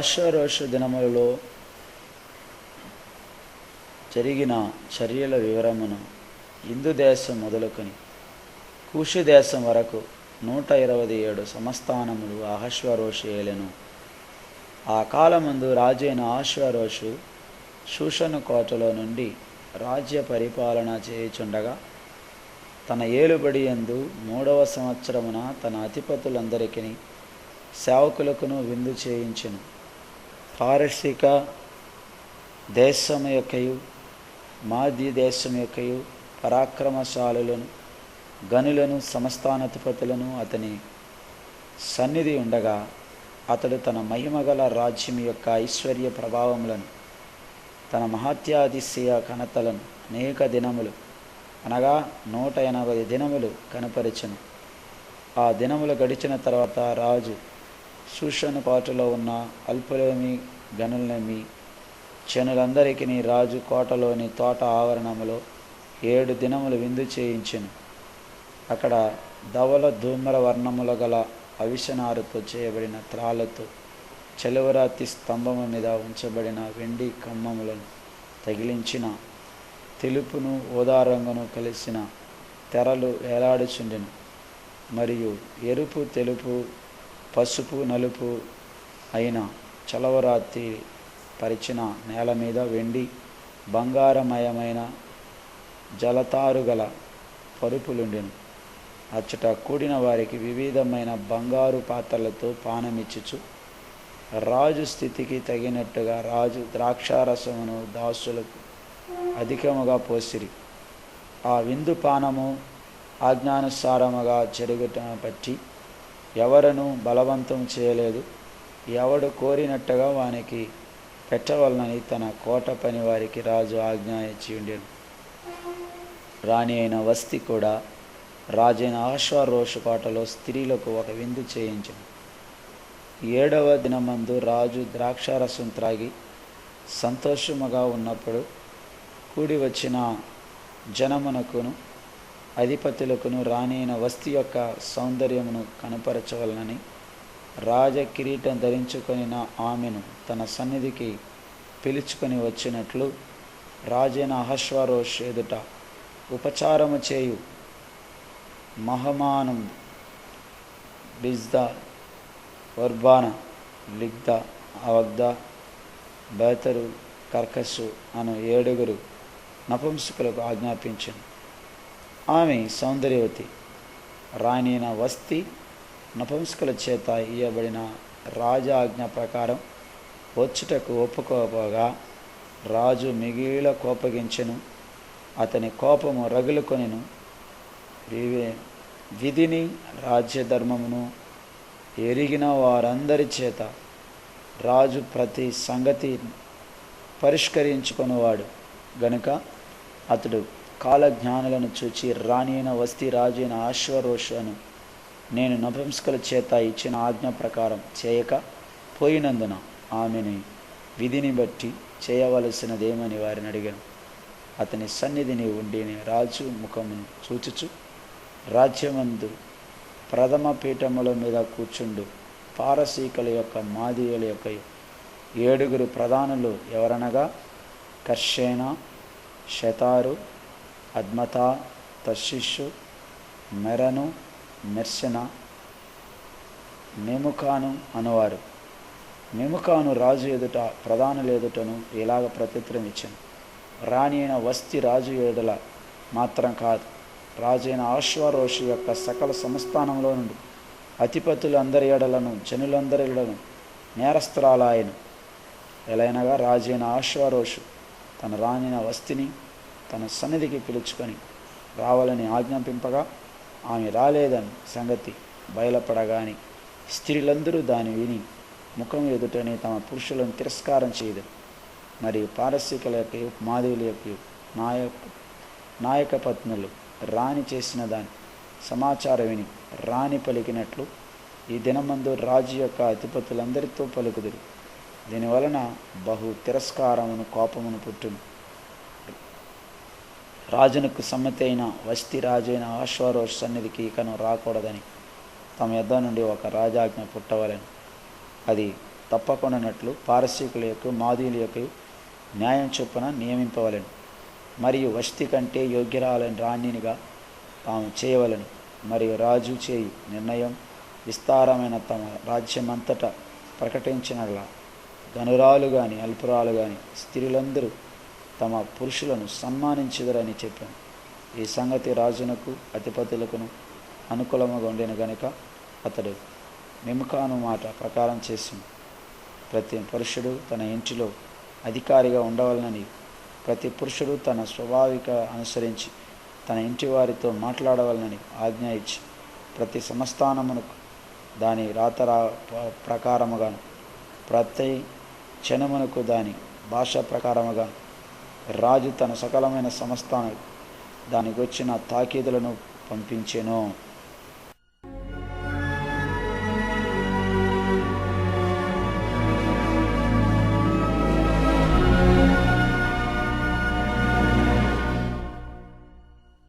ఆషారోషు దినములలో జరిగిన చర్యల వివరమును ఇందు దేశం మొదలుకొని కూషు దేశం వరకు 127 సంస్థానములు అహష్వేరోషు ఏలెను. ఆ కాలమందు రాజైన అహష్వేరోషు షూషను కోటలో నుండి రాజ్య పరిపాలన చేయుచుండగా తన ఏలుబడి యందు 3వ సంవత్సరమున తన అధిపతులందరికీ సేవకులకును విందు చేయించెను. పారసీక దేశము యొక్కయు మాది దేశం యొక్కయు పరాక్రమశాలులను గనులను సంస్థానాధిపతులను అతని సన్నిధి ఉండగా అతడు తన మహిమగల రాజ్యం యొక్క ఐశ్వర్య ప్రభావములను తన మహత్యాతిశయ ఘనతలను అనేక దినములు అనగా 180 దినములు కనపరిచెను. ఆ దినములు గడిచిన తర్వాత రాజు షూషను కోటలో ఉన్న అల్పులేమి గనులనేమి జనులందరికీ రాజు కోటలోని తోట ఆవరణములో 7 దినములు విందు చేయించెను. అక్కడ ధవల ధూమ్ర వర్ణముల గల అవిసనారుతో చేయబడిన త్రాళ్ళతో చెలువరాతి స్తంభము మీద ఉంచబడిన వెండి కమ్మములను తగిలించిన తెలుపును ఊదా రంగును కలిసిన తెరలు వేలాడుచుండెను. మరియు ఎరుపు తెలుపు పసుపు నలుపు అయిన చలవరాతి పరిచిన నేల మీద వెండి బంగారమయమైన జలతారుగల పరుపులుండెను. అచ్చట కూడిన వారికి వివిధమైన బంగారు పాత్రలతో పానమిచ్చుచు రాజు స్థితికి తగినట్టుగా రాజు ద్రాక్షారసమును దాసులకు అధికముగా పోసిరి. ఆ విందు పానము ఆజ్ఞానుసారముగా జరుగుటను బట్టి ఎవరను బలవంతం చేయలేదు. ఎవడు కోరినట్టుగా వానికి పెట్టవలనని తన కోట పని వారికి రాజు ఆజ్ఞ ఇచ్చి ఉండెను. రాణి అయిన వస్తి కూడా రాజైన అహష్వేరోషు కోటలో స్త్రీలకు ఒక విందు చేయించెను. 7వ దినమందు రాజు ద్రాక్షారసం త్రాగి సంతోషముగా ఉన్నప్పుడు కూడి వచ్చిన జనమునకును అధిపతులకును రాణి అయిన వస్తి యొక్క సౌందర్యమును కనపరచవలనని రాజ కిరీటం ధరించుకొనిన ఆమెను తన సన్నిధికి పిలుచుకొని వచ్చినట్లు రాజైన అహష్వేరోషు ఎదుట ఉపచారము చేయు మహమానం బిజ్దా వర్బాన లిగ్ద అవగ్ద బేతరు కర్కసు అను 7 నపుంసకులకు ఆజ్ఞాపించెను. ఆమె సౌందర్యవతి. రాణి అయిన వస్తి నపుంసకుల చేత ఇయ్యబడిన రాజాజ్ఞ ప్రకారం వచ్చుటకు ఒప్పుకోపోగా రాజు మిగిలిన కోపగించెను. అతని కోపము రగులుకొనెను. విధిని రాజ్యధర్మమును ఎరిగిన వారందరి చేత రాజు ప్రతి సంగతి పరిష్కరించుకొనివాడు గనుక అతడు కాలజ్ఞానులను చూచి రాణి అయిన వస్తి రాజు అయిన అహష్వేరోషును నేను నపుంసకుల చేత ఇచ్చిన ఆజ్ఞ ప్రకారం చేయక పోయినందున ఆమెని విధిని బట్టి చేయవలసినదేమని వారిని అడిగాను. అతని సన్నిధిని ఉండి రాజు ముఖమును చూచుచు రాజ్యమందు ప్రథమ పీఠముల మీద కూర్చుండు పారసీకుల యొక్క మాదీయుల యొక్క 7 ప్రధానులు ఎవరనగా కర్షేన, షెతారు, అద్మతా, తర్షిషు, మెరను, మెర్సెన, మెముకాను అనువారు. మెముకాను రాజు ఎదుట ప్రధానుల ఎదుటను ఇలాగ ప్రత్యుత్తరం ఇచ్చాను. రాణి అయిన వస్తి రాజు ఎదుట మాత్రం కాదు, రాజు అయిన అహష్వేరోషు యొక్క సకల సంస్థానంలో నుండి అధిపతులందరి ఎడలను జనులందరి ఎడలను నేరస్తురాలాయను. ఎలైనగా రాజు అయిన అహష్వేరోషు తన రాణి అయిన వస్తిని తన సన్నిధికి పిలుచుకొని రావాలని ఆజ్ఞాపింపగా ఆమె రాలేదని సంగతి బయలుపడగాని స్త్రీలందరూ దాన్ని విని ముఖం ఎదుటని తమ పురుషులను తిరస్కారం చేయదు. మరియు పారసీకుల యొక్క మాదీయుల యొక్క నాయక పత్నులు రాణి చేసిన దాని సమాచారం విని రాణి పలికినట్లు ఈ దినమందు రాజు యొక్క అధిపతులందరితో పలుకుదురు. దీనివలన బహు తిరస్కారమును కోపమును పుట్టును. రాజునకు సమ్మతి అయిన వస్తి రాజైన అహష్వేరోషు సన్నిధికి ఇకను రాకూడదని తమ యొద్ద నుండి ఒక రాజాజ్ఞ పుట్టవలెను. అది తప్పకొనట్లు పారసీకులకు మాదీయులకు న్యాయం చొప్పున నియమింపవలెను. మరియు వష్టి కంటే యోగ్యరాలని రాణినిగా తాము చేయవలను. మరియు రాజు చేయి నిర్ణయం విస్తారమైన తమ రాజ్యమంతటా ప్రకటించినలా ధనురాలు కానీ అల్పురాలు కానీ స్త్రీలందరూ తమ పురుషులను సన్మానించుదరని చెప్పాను. ఈ సంగతి రాజునకు అధిపతులకును అనుకూలముగా ఉండేను గనుక అతడు మెముకాను మాట ప్రకారం చేసింది. ప్రతి పురుషుడు తన ఇంటిలో అధికారిగా ఉండవలనని, ప్రతి పురుషుడు తన స్వాభావిక అనుసరించి తన ఇంటి వారితో మాట్లాడవలనని ఆజ్ఞ ఇచ్చి, ప్రతి సంస్థానమునకు దాని రాతరా ప్రకారముగాను ప్రతి క్షణమునకు దాని భాష ప్రకారముగా రాజు తన సకలమైన సంస్థానాలకు దానికి వచ్చిన తాకీదులను పంపించెను.